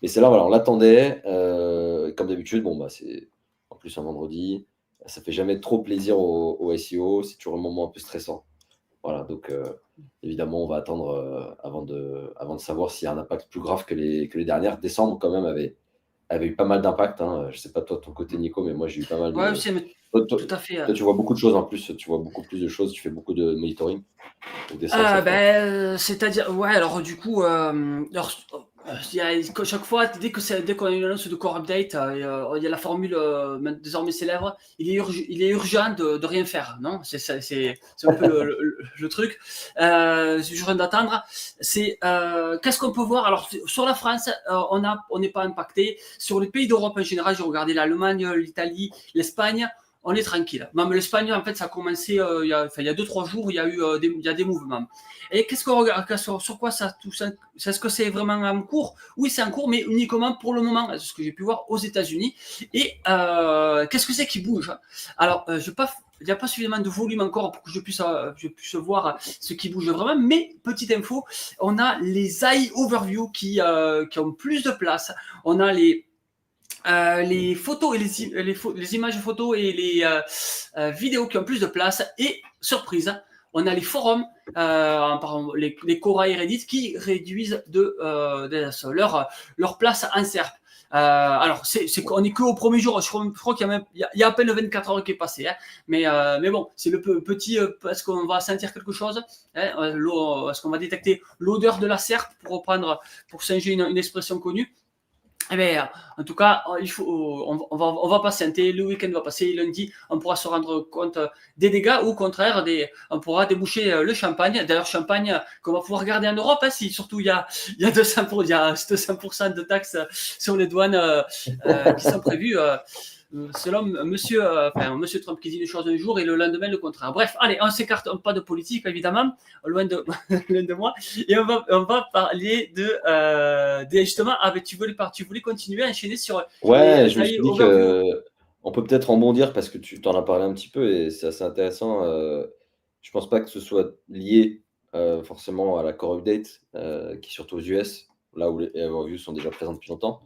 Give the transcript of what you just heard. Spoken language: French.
Mais celle-là, voilà, on l'attendait. Comme d'habitude, bon, bah, c'est en plus un vendredi. Ça fait jamais trop plaisir au SEO. C'est toujours un moment un peu stressant. Voilà, donc évidemment, on va attendre avant de savoir s'il y a un impact plus grave que les dernières. Décembre, quand même, avait eu pas mal d'impact, hein. Je sais pas toi de ton côté, Nico, mais moi, j'ai eu pas mal Ouais, de. c'est mais Toi, toi- tout à fait. toi, tu vois beaucoup de choses en plus. Tu vois beaucoup plus de choses. Tu fais beaucoup de monitoring. Donc décembre, ça fait. C'est-à-dire, ouais, alors du coup, il y a, chaque fois, dès qu'on a une annonce de core update, il y a la formule désormais célèbre, il est urgent de rien faire, non? C'est un peu le truc. Je suis en train d'attendre. Qu'est-ce qu'on peut voir? Alors, sur la France, on n'est pas impacté. Sur les pays d'Europe en général, j'ai regardé l'Allemagne, l'Italie, l'Espagne, on est tranquille. Même l'Espagne, en fait, ça a commencé il y a 2-3 jours, il y a des mouvements. Et qu'est-ce qu'on regarde, sur quoi ça touche? Est-ce que c'est vraiment en cours? Oui, c'est en cours, mais uniquement pour le moment, c'est ce que j'ai pu voir aux États-Unis. Et qu'est-ce que c'est qui bouge? Alors, il n'y a pas suffisamment de volume encore pour que je puisse voir ce qui bouge vraiment, mais petite info, on a les eye overview qui ont plus de place. On a les photos et les images photos et les vidéos qui ont plus de place. Et surprise, on a les forums, par exemple, Quora et Reddit qui réduisent leur place en SERP. Alors, on n'est que au premier jour. Je crois il y a à peine 24 heures qui est passé. Hein, mais bon, c'est le petit. Est-ce qu'on va sentir quelque chose? Hein, est-ce qu'on va détecter l'odeur de la SERP pour changer une expression connue? Eh bien, en tout cas, on va patienter. Le week-end va passer. Lundi, on pourra se rendre compte des dégâts ou au contraire, on pourra déboucher le champagne. D'ailleurs, champagne qu'on va pouvoir garder en Europe. Hein, si surtout il y a 200% de taxes sur les douanes qui sont prévues. Selon monsieur Trump qui dit les choses un jour et le lendemain le contraire. Bref, allez, on s'écarte pas de politique évidemment, loin de, loin de moi, et on va parler justement. Ah, mais tu voulais continuer à enchaîner sur les Ouais, je me suis AI dit overview. que on peut peut-être rebondir parce que tu t'en as parlé un petit peu et c'est assez intéressant. Je pense pas que ce soit lié forcément à la core update qui est surtout aux US, là où les overviews sont déjà présentes depuis longtemps.